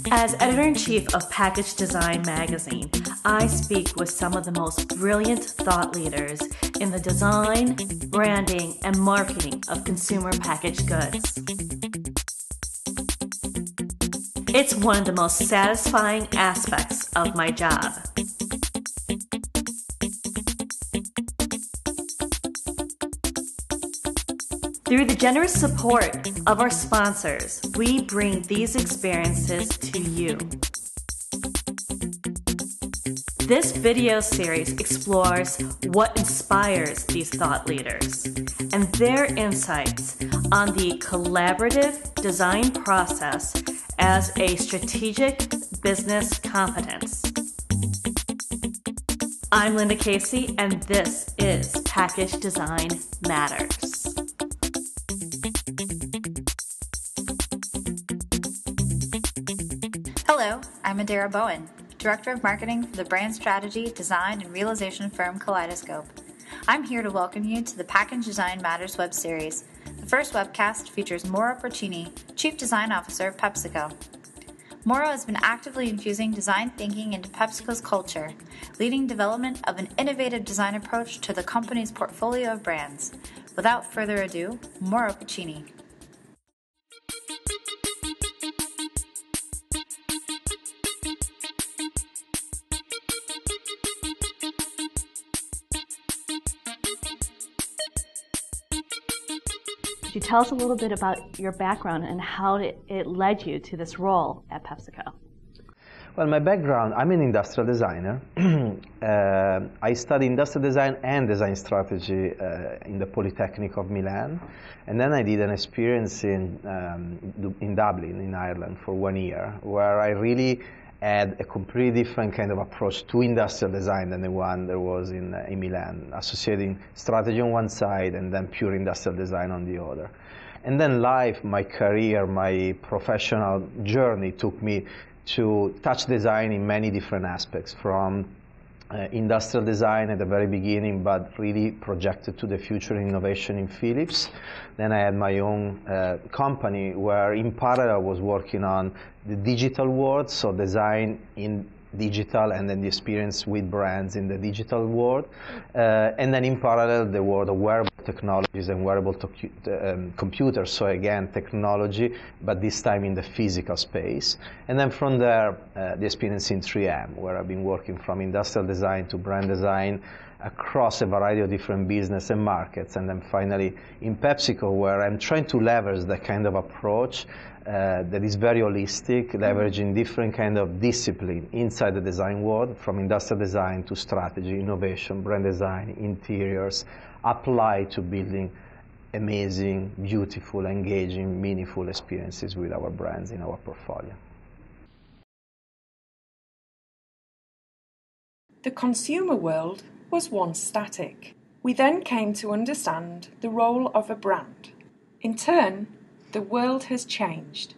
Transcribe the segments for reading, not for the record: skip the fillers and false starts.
As editor-in-chief of Package Design magazine, I speak with some of the most brilliant thought leaders in the design, branding, and marketing of consumer packaged goods. It's one of the most satisfying aspects of my job. Through the generous support of our sponsors, we bring these experiences to you. This video series explores what inspires these thought leaders and their insights on the collaborative design process as a strategic business competence. I'm Linda Casey, and this is Package Design Matters. Hello, I'm Adara Bowen, Director of Marketing for the brand strategy, design, and realization firm Kaleidoscope. I'm here to welcome you to the Package Design Matters web series. The first webcast features Mauro Porcini, Chief Design Officer of PepsiCo. Mauro has been actively infusing design thinking into PepsiCo's culture, leading development of an innovative design approach to the company's portfolio of brands. Without further ado, Mauro Porcini. Could you tell us a little bit about your background and how it led you to this role at PepsiCo? Well, my background, I'm an industrial designer. I studied industrial design and design strategy in the Polytechnic of Milan. And then I did an experience in Dublin, in Ireland, for 1 year, where I really had a completely different kind of approach to industrial design than the one there was in Milan, associating strategy on one side and then pure industrial design on the other. And then life, my career, my professional journey took me to touch design in many different aspects, from industrial design at the very beginning, but really projected to the future innovation in Philips. Then I had my own company where in parallel I was working on the digital world, so design in digital and then the experience with brands in the digital world. And then in parallel the world of wearable technologies and wearable computers, so again technology, but this time in the physical space. And then from there the experience in 3M, where I've been working from industrial design to brand design across a variety of different business and markets, and then finally in PepsiCo, where I'm trying to leverage that kind of approach that is very holistic, leveraging different kind of discipline inside the design world, from industrial design to strategy, innovation, brand design, interiors, applied to building amazing, beautiful, engaging, meaningful experiences with our brands in our portfolio. The consumer world was once static. We then came to understand the role of a brand. In turn, the world has changed.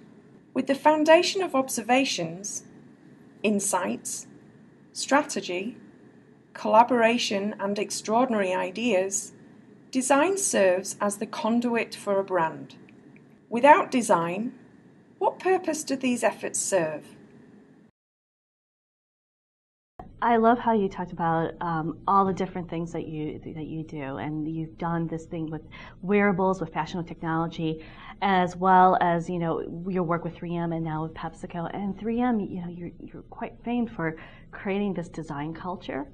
With the foundation of observations, insights, strategy, collaboration, and extraordinary ideas, design serves as the conduit for a brand. Without design, what purpose do these efforts serve? I love how you talked about all the different things that you do, and you've done this thing with wearables, with fashion and technology, as well as your work with 3M and now with PepsiCo. And 3M, you're quite famed for creating this design culture,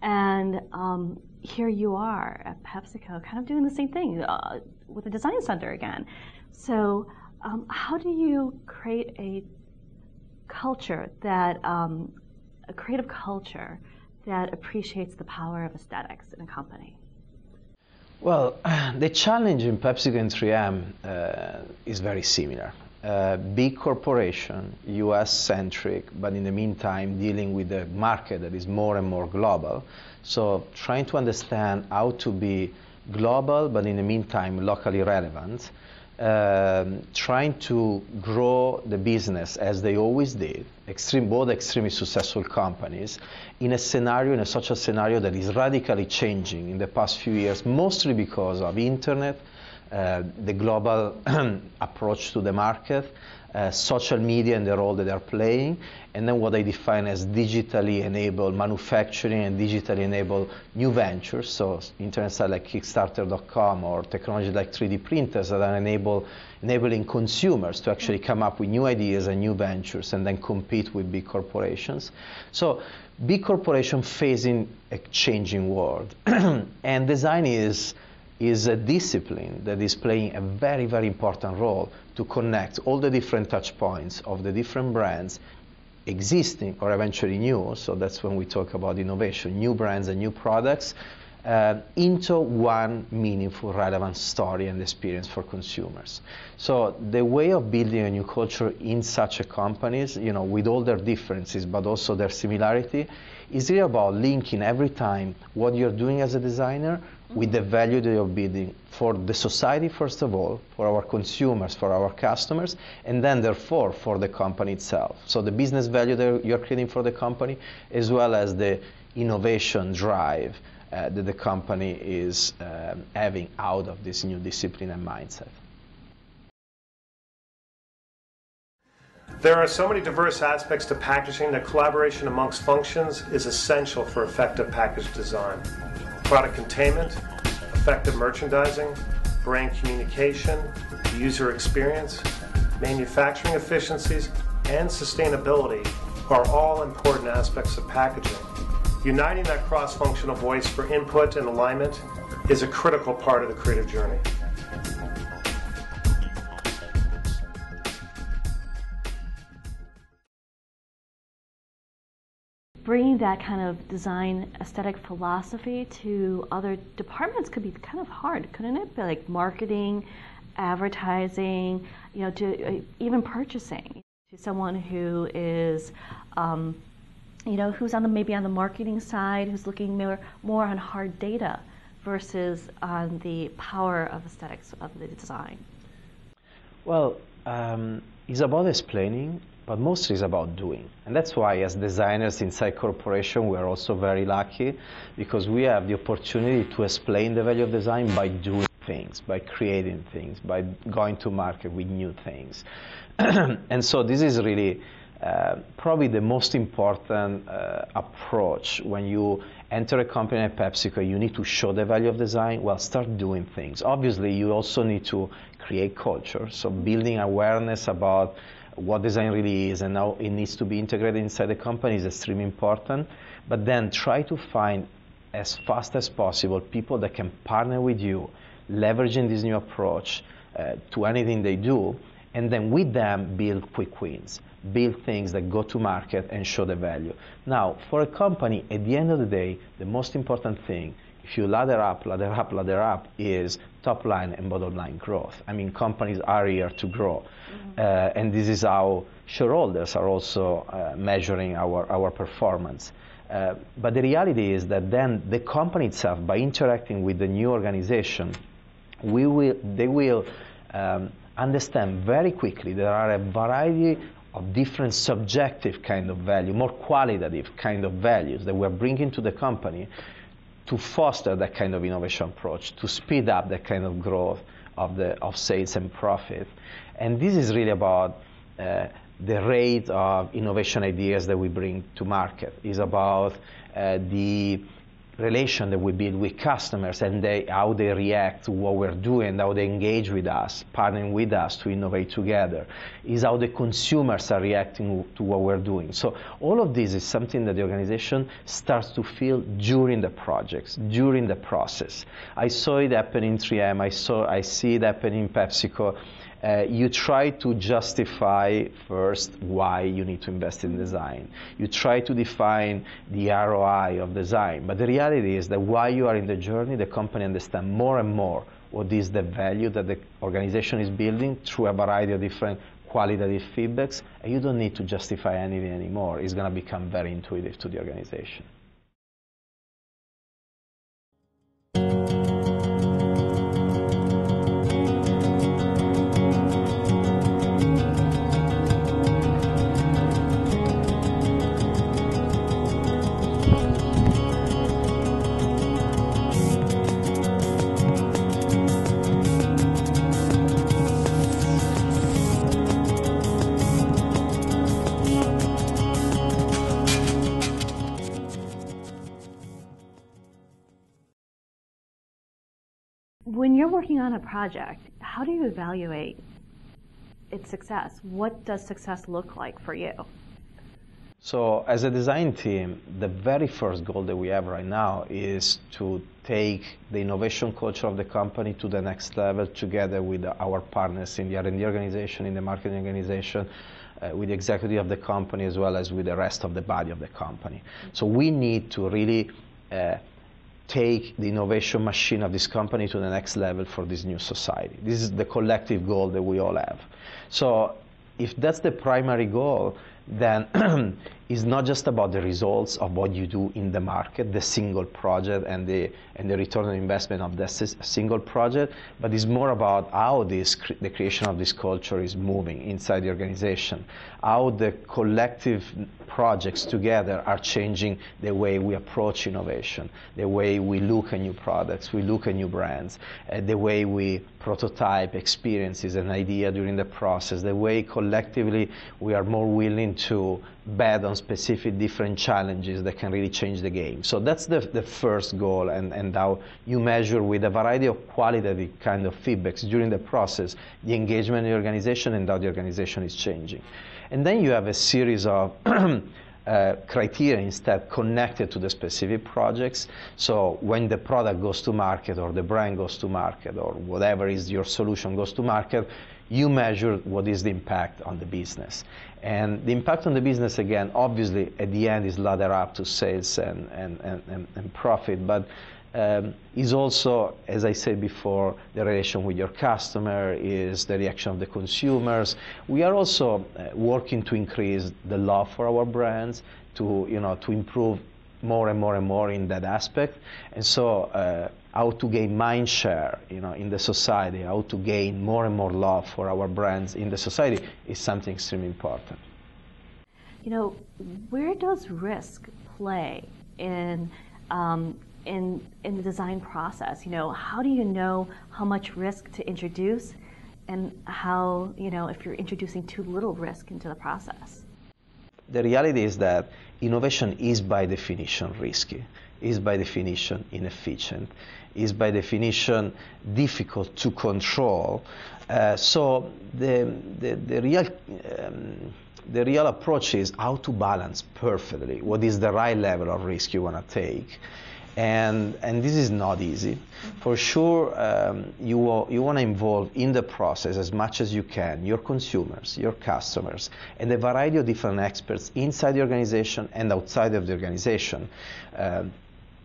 and here you are at PepsiCo, kind of doing the same thing with the design center again. So, how do you create a culture that a creative culture that appreciates the power of aesthetics in a company? Well, the challenge in PepsiCo and 3M is very similar. Big corporation, US-centric, but in the meantime dealing with a market that is more and more global. So trying to understand how to be global, but in the meantime locally relevant, trying to grow the business as they always did, both extremely successful companies, in a scenario, in a social scenario that is radically changing in the past few years, mostly because of internet, the global approach to the market, social media and the role that they're playing, and then what I define as digitally enabled manufacturing and digitally enabled new ventures, so internet sites like Kickstarter.com or technology like 3D printers that are enabling consumers to actually come up with new ideas and new ventures and then compete with big corporations. So big corporations facing a changing world. And design is a discipline that is playing a very, very important role to connect all the different touch points of the different brands, existing or eventually new, so that's when we talk about innovation, new brands and new products, into one meaningful, relevant story and experience for consumers. So the way of building a new culture in such a companies, with all their differences, but also their similarity, is really about linking every time what you're doing as a designer with the value that you're building for the society, first of all, for our consumers, for our customers, and then therefore for the company itself. So the business value that you're creating for the company, as well as the innovation drive that the company is having out of this new discipline and mindset. There are so many diverse aspects to packaging that collaboration amongst functions is essential for effective package design. Product containment, effective merchandising, brand communication, user experience, manufacturing efficiencies, and sustainability are all important aspects of packaging. Uniting that cross-functional voice for input and alignment is a critical part of the creative journey. Bringing that kind of design aesthetic philosophy to other departments could be kind of hard, couldn't it? Like marketing, advertising, to even purchasing. To someone who is, who's maybe on the marketing side, who's looking more on hard data versus on the power of aesthetics of the design. Well, it's about explaining, but mostly it's about doing. And that's why as designers inside corporation, we are also very lucky because we have the opportunity to explain the value of design by doing things, by creating things, by going to market with new things. And so this is really probably the most important approach when you enter a company like PepsiCo. You need to show the value of design. Well, start doing things. Obviously, you also need to create culture. So building awareness about what design really is and how it needs to be integrated inside the company is extremely important. But then try to find as fast as possible people that can partner with you, leveraging this new approach to anything they do, and then with them build quick wins, build things that go to market and show the value. Now, for a company, at the end of the day, the most important thing, if you ladder up, is top line and bottom line growth. I mean, companies are here to grow. And this is how shareholders are also measuring our performance. But the reality is that then the company itself, by interacting with the new organization, they will understand very quickly there are a variety of different subjective kind of value, more qualitative kind of values that we're bringing to the company to foster that kind of innovation approach, to speed up that kind of growth of sales and profit. And this is really about the rate of innovation ideas that we bring to market. It's about the relation that we build with customers and how they react to what we're doing, how they engage with us, partnering with us to innovate together. Is how the consumers are reacting to what we're doing. So all of this is something that the organization starts to feel during the projects, during the process. I saw it happen in 3M, I see it happen in PepsiCo. You try to justify first why you need to invest in design. You try to define the ROI of design. But the reality is that while you are in the journey, the company understands more and more what is the value that the organization is building through a variety of different qualitative feedbacks. And you don't need to justify anything anymore. It's going to become very intuitive to the organization. When you're working on a project, how do you evaluate its success? What does success look like for you? So as a design team, the very first goal that we have right now is to take the innovation culture of the company to the next level together with our partners in the R&D organization, in the marketing organization, with the executive of the company, as well as with the rest of the body of the company. So we need to really take the innovation machine of this company to the next level for this new society. This is the collective goal that we all have. So if that's the primary goal, then it's not just about the results of what you do in the market, the single project and the return on investment of that single project, but it's more about how the creation of this culture is moving inside the organization, how the collective projects together are changing the way we approach innovation, the way we look at new products, we look at new brands, the way we prototype experiences and idea during the process, the way collectively we are more willing to bet on specific different challenges that can really change the game. So that's the first goal, and how you measure with a variety of qualitative kind of feedbacks during the process the engagement in the organization and how the organization is changing. And then you have a series of criteria instead connected to the specific projects. So when the product goes to market, or the brand goes to market, or whatever is your solution goes to market, you measure what is the impact on the business. And the impact on the business, again, obviously at the end is ladder up to sales and profit, but is also, as I said before, the relation with your customer, is the reaction of the consumers. We are also working to increase the love for our brands, to improve more and more and more in that aspect. And so how to gain mind share, in the society, how to gain more and more love for our brands in the society is something extremely important. Where does risk play in the design process? How do you know how much risk to introduce, and how, if you're introducing too little risk into the process? The reality is that innovation is by definition risky, is by definition inefficient, is by definition difficult to control. So the real approach is how to balance perfectly what is the right level of risk you want to take. And this is not easy. For sure, you want to involve in the process as much as you can your consumers, your customers, and a variety of different experts inside the organization and outside of the organization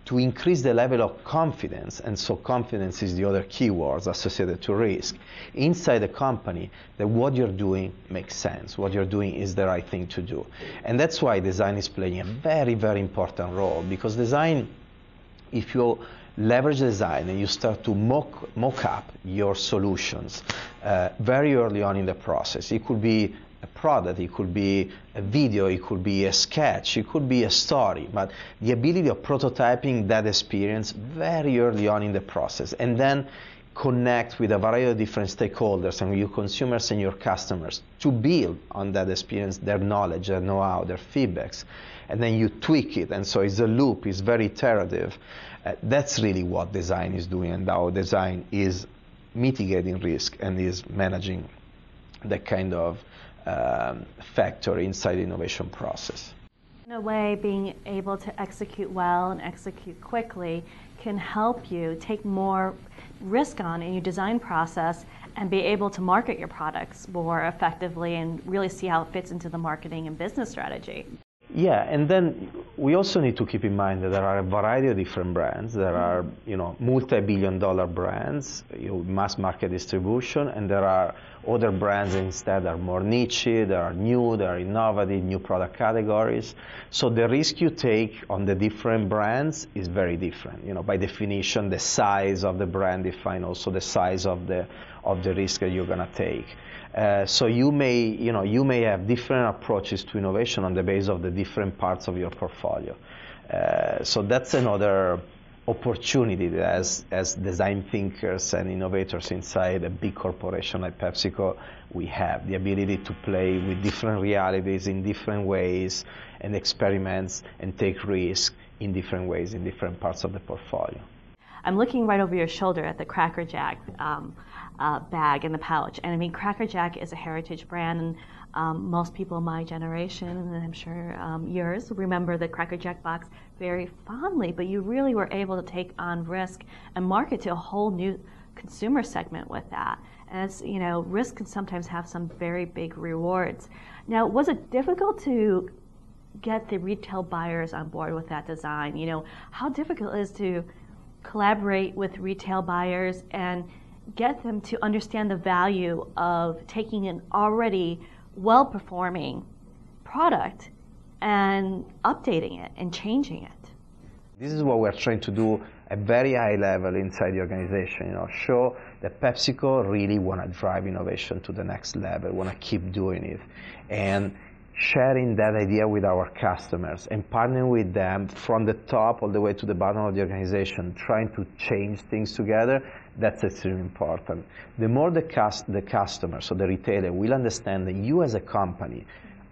to increase the level of confidence. And so confidence is the other keyword associated to risk inside the company, that what you're doing makes sense, what you're doing is the right thing to do. And that's why design is playing a very, very important role, because design, if you leverage design and you start to mock up your solutions very early on in the process, it could be a product, it could be a video, it could be a sketch, it could be a story, but the ability of prototyping that experience very early on in the process, and then connect with a variety of different stakeholders and your consumers and your customers to build on that experience, their knowledge, their know-how, their feedbacks, and then you tweak it, and so it's a loop, it's very iterative. That's really what design is doing, and how design is mitigating risk and is managing that kind of factor inside the innovation process. In a way, being able to execute well and execute quickly can help you take more risk on in your design process and be able to market your products more effectively and really see how it fits into the marketing and business strategy. Yeah, and then we also need to keep in mind that there are a variety of different brands. There are, multi-billion-dollar brands, mass market distribution, and there are other brands instead are more niche, they are new, they are innovative, new product categories. So the risk you take on the different brands is very different. By definition, the size of the brand defines also the size of the risk that you're going to take. So you may have different approaches to innovation on the basis of the different parts of your portfolio. So that's another opportunity that as design thinkers and innovators inside a big corporation like PepsiCo, we have the ability to play with different realities in different ways and experiments and take risks in different ways in different parts of the portfolio. I'm looking right over your shoulder at the Cracker Jack bag and the pouch. And I mean, Cracker Jack is a heritage brand, and most people in my generation, and I'm sure yours, remember the Cracker Jack box very fondly, but you really were able to take on risk and market to a whole new consumer segment with that. And it's, you know, risk can sometimes have some very big rewards. Now, was it difficult to get the retail buyers on board with that design? You know, how difficult it is to collaborate with retail buyers and get them to understand the value of taking an already well-performing product and updating it and changing it? This is what we're trying to do at very high level inside the organization, you know, show that PepsiCo really want to drive innovation to the next level, want to keep doing it, and sharing that idea with our customers and partnering with them from the top all the way to the bottom of the organization, trying to change things together. That's extremely important. The more the customer, so the retailer, will understand that you as a company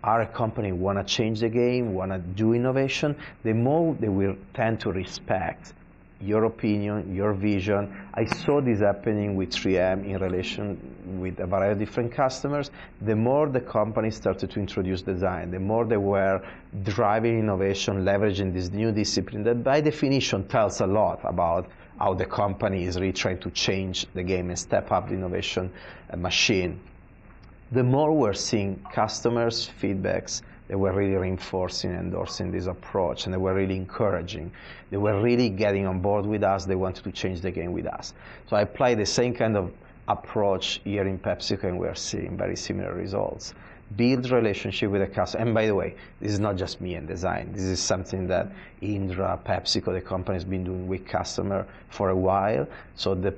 are a company want to change the game, want to do innovation, the more they will tend to respect your opinion, your vision. I saw this happening with 3M in relation with a variety of different customers. The more the company started to introduce design, the more they were driving innovation, leveraging this new discipline that by definition tells a lot about how the company is really trying to change the game and step up the innovation machine. The more we're seeing customers' feedbacks, they were really reinforcing and endorsing this approach, and they were really encouraging. They were really getting on board with us. They wanted to change the game with us. So I apply the same kind of approach here in PepsiCo, and we're seeing very similar results. Build relationship with the customer. And by the way, this is not just me and design. This is something that Indra, PepsiCo, the company, has been doing with customer for a while. So the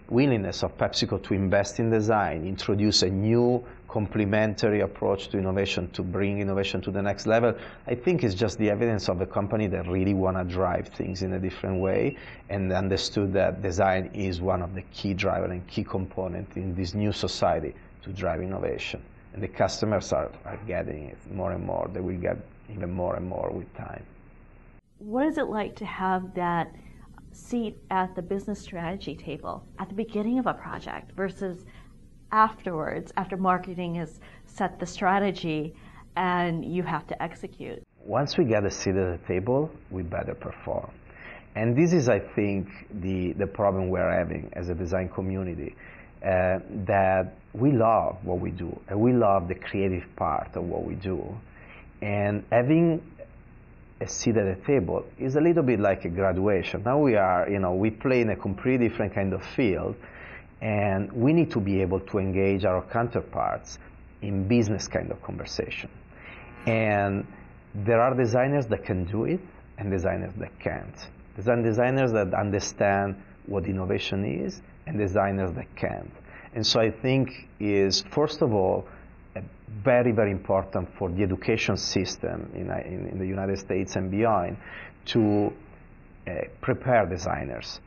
willingness of PepsiCo to invest in design, introduce a new complementary approach to innovation, to bring innovation to the next level, I think is just the evidence of a company that really want to drive things in a different way and understood that design is one of the key drivers and key components in this new society to drive innovation. And the customers are getting it more and more. They will get even more and more with time. What is it like to have that seat at the business strategy table at the beginning of a project versus afterwards, after marketing has set the strategy and you have to execute? Once we get a seat at the table, we better perform. And this is, I think, the problem we're having as a design community, that we love what we do, and we love the creative part of what we do. And having a seat at the table is a little bit like a graduation. Now we play in a completely different kind of field, and we need to be able to engage our counterparts in business kind of conversation. And there are designers that can do it and designers that can't. Designers that understand what innovation is and designers that can't. And so I think is, first of all, very, very important for the education system in the United States and beyond to prepare designers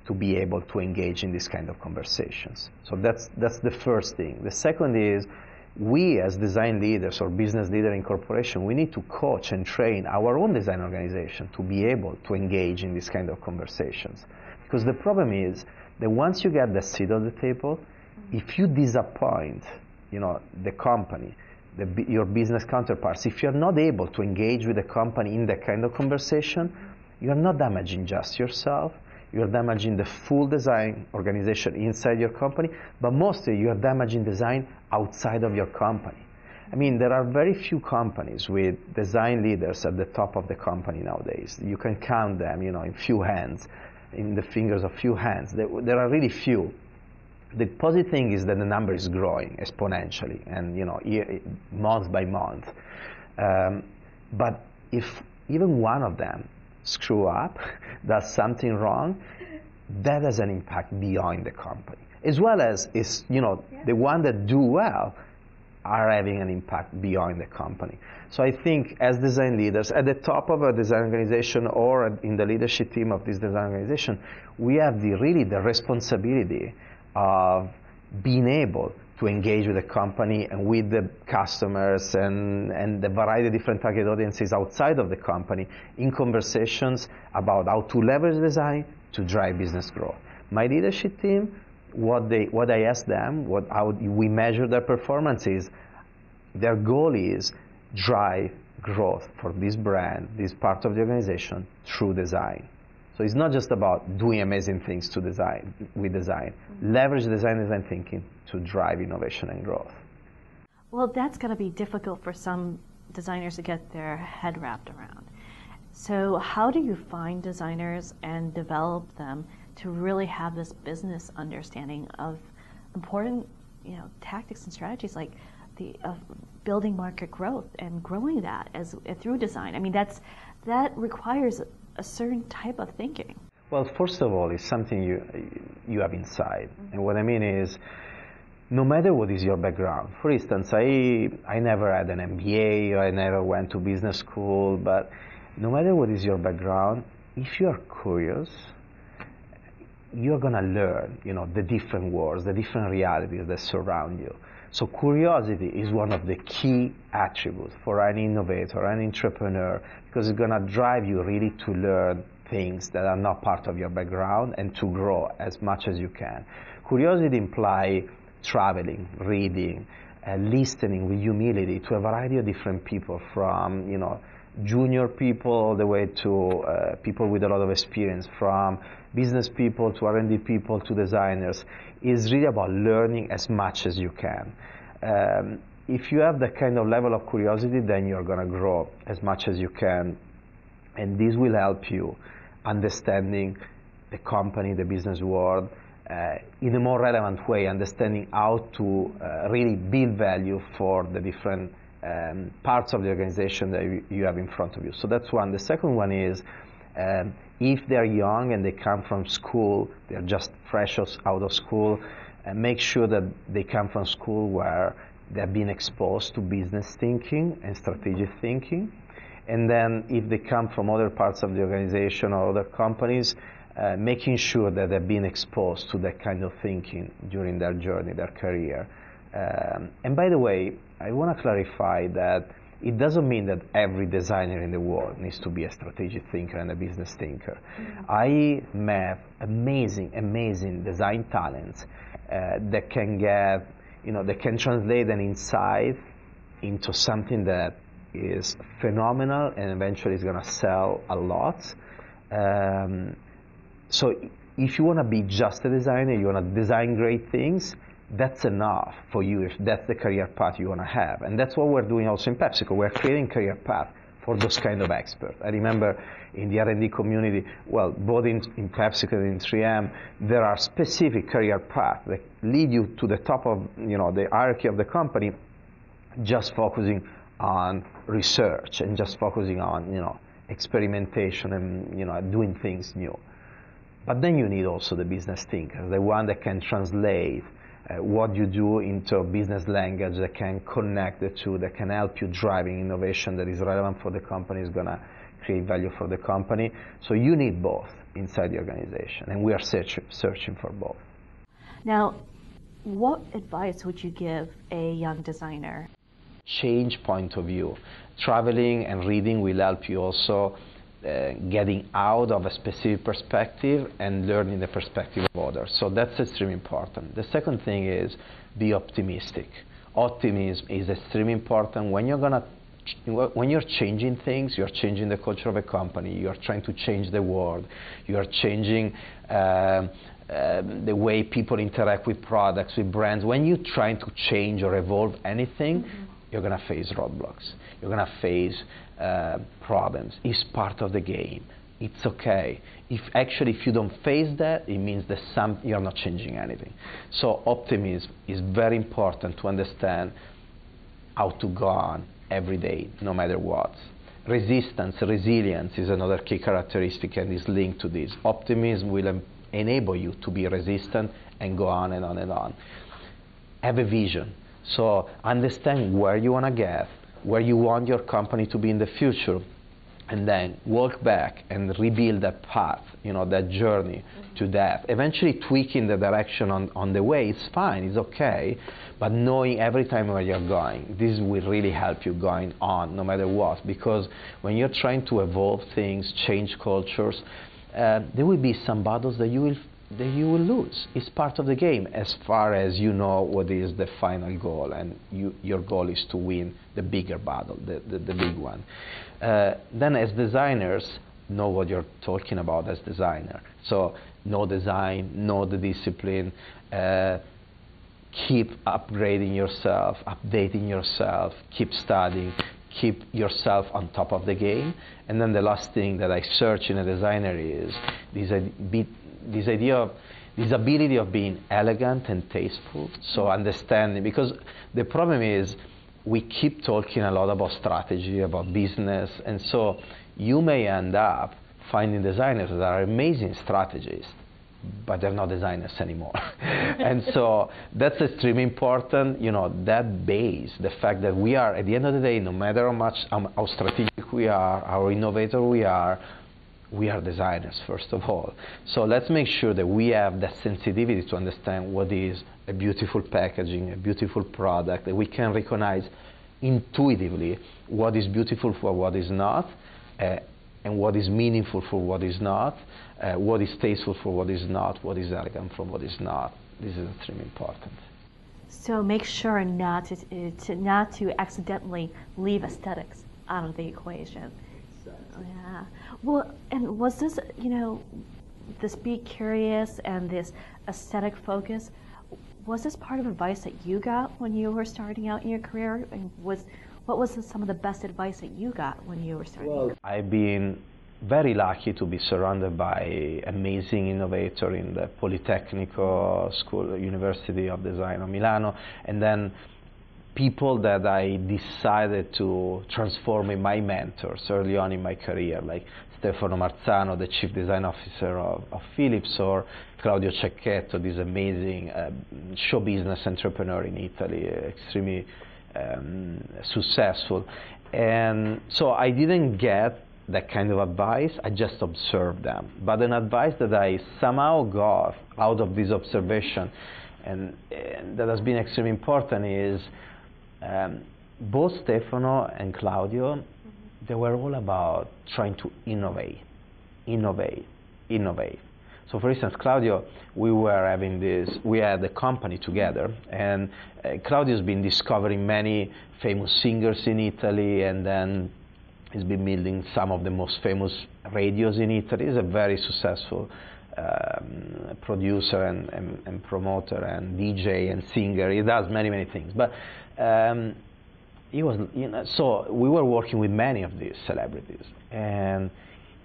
to be able to engage in this kind of conversations. So that's the first thing. The second is, we as design leaders or business leader in corporation, we need to coach and train our own design organization to be able to engage in this kind of conversations. Because the problem is that once you get the seat at the table, if you disappoint, the company, your business counterparts, if you're not able to engage with the company in that kind of conversation, you're not damaging just yourself, you're damaging the full design organization inside your company, but mostly you're damaging design outside of your company. I mean, there are very few companies with design leaders at the top of the company nowadays. You can count them, in few hands, in the fingers of few hands. There are really few. The positive thing is that the number is growing exponentially, and month by month. But if even one of them screw up, does something wrong, that has an impact beyond the company, as well as the one that do well are having an impact beyond the company. So I think as design leaders, at the top of a design organization or in the leadership team of this design organization, we have the responsibility of being able to engage with the company and with the customers and the variety of different target audiences outside of the company in conversations about how to leverage design to drive business growth. My leadership team, what I ask them, how we measure their performance is, their goal is drive growth for this brand, this part of the organization, through design. So it's not just about doing amazing things to design, with design. Leverage design thinking to drive innovation and growth. Well, that's going to be difficult for some designers to get their head wrapped around. So how do you find designers and develop them to really have this business understanding of important, tactics and strategies like of building market growth and growing that through design? I mean, that requires a certain type of thinking. Well, first of all, it's something you have inside. And what I mean is, no matter what is your background. For instance, I never had an MBA, or I never went to business school, but no matter what is your background, if you are curious, you're going to learn, the different worlds, the different realities that surround you. So curiosity is one of the key attributes for any innovator, any entrepreneur, because it's going to drive you really to learn things that are not part of your background and to grow as much as you can. Curiosity implies traveling, reading, listening with humility to a variety of different people, from junior people all the way to people with a lot of experience, from business people to R&D people to designers. Is really about learning as much as you can. If you have that kind of level of curiosity, then you're going to grow as much as you can, and this will help you understanding the company, the business world, in a more relevant way, understanding how to really build value for the different parts of the organization that you have in front of you. So that's one. The second one is, if they're young and they come from school, they're just fresh out of school, make sure that they come from school where they've been exposed to business thinking and strategic thinking. And then if they come from other parts of the organization or other companies, making sure that they've been exposed to that kind of thinking during their journey, their career. And by the way, I want to clarify that it doesn't mean that every designer in the world needs to be a strategic thinker and a business thinker. I met amazing design talents that can get, that can translate an insight into something that is phenomenal and eventually is going to sell a lot. So if you want to be just a designer, you want to design great things, that's enough for you if that's the career path you want to have. And that's what we're doing also in PepsiCo. We're creating career path for those kind of experts. I remember in the R&D community, well, both in PepsiCo and in 3M, there are specific career paths that lead you to the top of the hierarchy of the company, just focusing on research and just focusing on experimentation and doing things new. But then you need also the business thinkers, the one that can translate what you do into business language, that can connect the two, that can help you driving innovation that is relevant for the company, is going to create value for the company. So you need both inside the organization, and we are searching for both. Now, what advice would you give a young designer? Change point of view. Traveling and reading will help you also getting out of a specific perspective and learning the perspective of others. So that's extremely important. The second thing is be optimistic. Optimism is extremely important. When you're changing things, you're changing the culture of a company, you're trying to change the world, you're changing the way people interact with products, with brands. When you're trying to change or evolve anything, you're going to face roadblocks. You're going to face problems. It's part of the game. It's okay. If you don't face that, it means that you're not changing anything. So optimism is very important to understand how to go on every day, no matter what. Resistance, resilience is another key characteristic and is linked to this. Optimism will enable you to be resistant and go on and on and on. Have a vision. So understand where you want to get, where you want your company to be in the future, and then walk back and rebuild that path, that journey to that. Eventually tweaking the direction on the way, it's fine, it's okay, but knowing every time where you're going, this will really help you going on no matter what, because when you're trying to evolve things, change cultures, there will be some battles that you will lose. It's part of the game, as far as you know what is the final goal, and your goal is to win the bigger battle, the big one. Then as designers, know what you're talking about as designer. So know design, know the discipline, keep upgrading yourself, updating yourself, keep studying, keep yourself on top of the game. And then the last thing that I search in a designer is this ability of being elegant and tasteful. So understanding, because the problem is we keep talking a lot about strategy, about business, and so you may end up finding designers that are amazing strategists, but they're not designers anymore. And so that's extremely important, that base, the fact that we are, at the end of the day, no matter how strategic we are, how innovative we are designers, first of all. So let's make sure that we have that sensitivity to understand what is a beautiful packaging, a beautiful product, that we can recognize intuitively what is beautiful for what is not, and what is meaningful for what is not, what is tasteful for what is not, what is elegant from what is not. This is extremely important. So make sure not to accidentally leave aesthetics out of the equation. Exactly. Yeah. Well, and was this, this be curious and this aesthetic focus, was this part of advice that you got when you were starting out in your career? And what was some of the best advice that you got when you were starting? Well, I've been very lucky to be surrounded by amazing innovators in the Politecnico School, University of Design of Milano, and then people that I decided to transform in my mentors early on in my career, like Stefano Marzano, the Chief Design Officer of Philips, or Claudio Cecchetto, this amazing show business entrepreneur in Italy, extremely successful. And so I didn't get that kind of advice, I just observed them. But an advice that I somehow got out of this observation, and that has been extremely important, is both Stefano and Claudio, they were all about trying to innovate. So for instance, Claudio, we had a company together, and Claudio's been discovering many famous singers in Italy, and then he's been building some of the most famous radios in Italy. He's a very successful producer and promoter and DJ and singer. He does many things. But he was, so we were working with many of these celebrities, and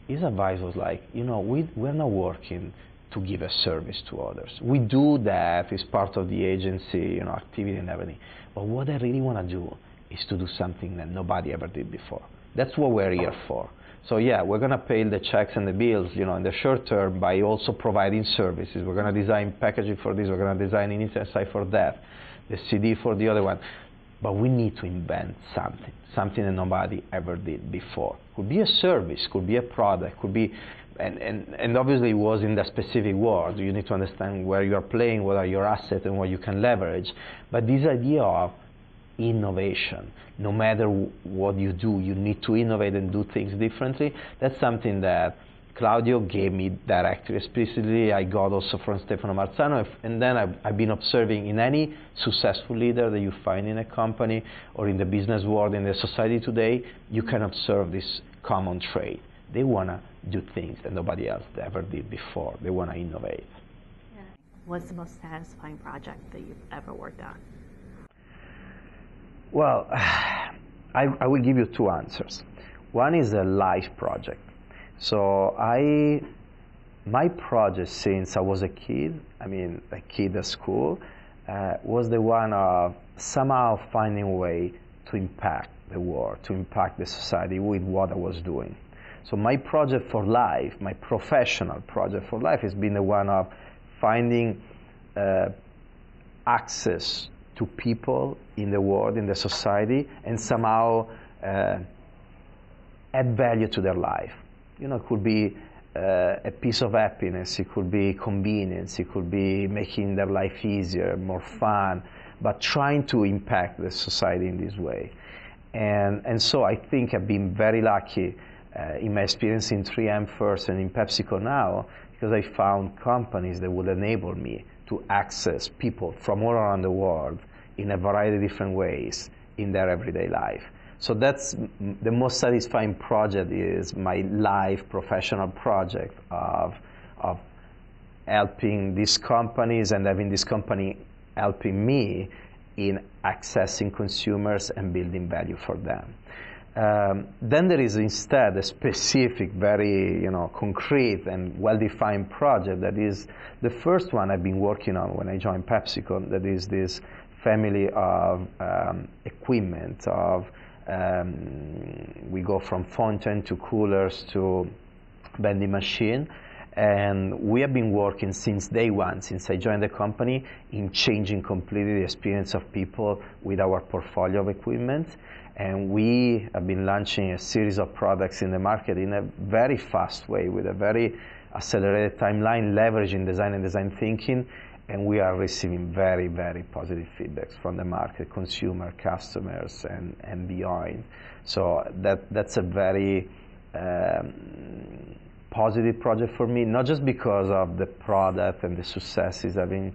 his advice was like, we're not working to give a service to others. We do that, it's part of the agency, activity and everything. But what I really want to do is to do something that nobody ever did before. That's what we're here for. So yeah, we're going to pay the checks and the bills, in the short term by also providing services. We're going to design packaging for this. We're going to design an internet site for that, the CD for the other one. But we need to invent something that nobody ever did before. Could be a service, could be a product, could be, and obviously it was in the specific world. You need to understand where you are playing, what are your assets, and what you can leverage. But this idea of innovation, no matter what you do, you need to innovate and do things differently. That's something that Claudio gave me directly, explicitly. I got also from Stefano Marzano, and then I've been observing in any successful leader that you find in a company or in the business world, in the society today, you can observe this common trait. They want to do things that nobody else ever did before. They want to innovate. Yeah. What's the most satisfying project that you've ever worked on? Well, I will give you two answers. One is a life project. So my project since I was a kid at school, was the one of somehow finding a way to impact the world, to impact the society with what I was doing. So my project for life, my professional project for life, has been the one of finding access to people in the world, in the society, and somehow add value to their life. It could be a piece of happiness, it could be convenience, it could be making their life easier, more fun, but trying to impact the society in this way. And so I think I've been very lucky in my experience in 3M first and in PepsiCo now, because I found companies that would enable me to access people from all around the world in a variety of different ways in their everyday life. So that's the most satisfying project, is my life professional project of helping these companies and having this company helping me in accessing consumers and building value for them. Then there is instead a specific, very concrete and well-defined project that is the first one I've been working on when I joined PepsiCo. That is this family of equipment of we go from fountain to coolers to vending machine, and we have been working since day one, since I joined the company, in changing completely the experience of people with our portfolio of equipment. And we have been launching a series of products in the market in a very fast way, with a very accelerated timeline, leveraging design and design thinking, and we are receiving very, very positive feedbacks from the market, consumer, customers, and beyond. So that's a very positive project for me, not just because of the product and the successes having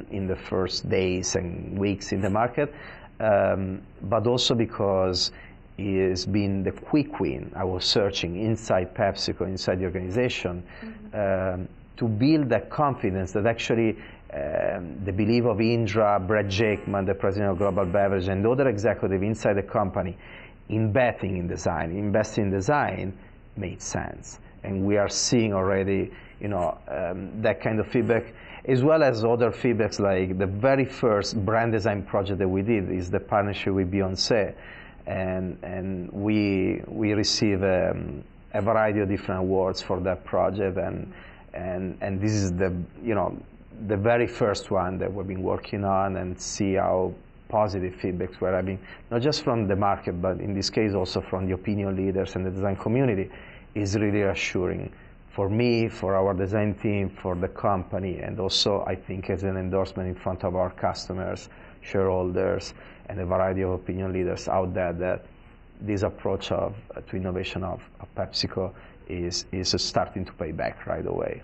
in the first days and weeks in the market, but also because it's been the quick win I was searching inside PepsiCo, inside the organization, to build that confidence that actually the belief of Indra, Brett Jakeman, the president of Global Beverage, and other executives inside the company investing in design made sense. And we are seeing already that kind of feedback, as well as other feedbacks, like the very first brand design project that we did is the partnership with Beyoncé, and we receive a variety of different awards for that project, and this is the very first one that we've been working on, and see how positive feedbacks we're having, not just from the market, but in this case also from the opinion leaders and the design community, is really reassuring for me, for our design team, for the company, and also I think as an endorsement in front of our customers, shareholders, and a variety of opinion leaders out there, that this approach to innovation of PepsiCo is starting to pay back right away.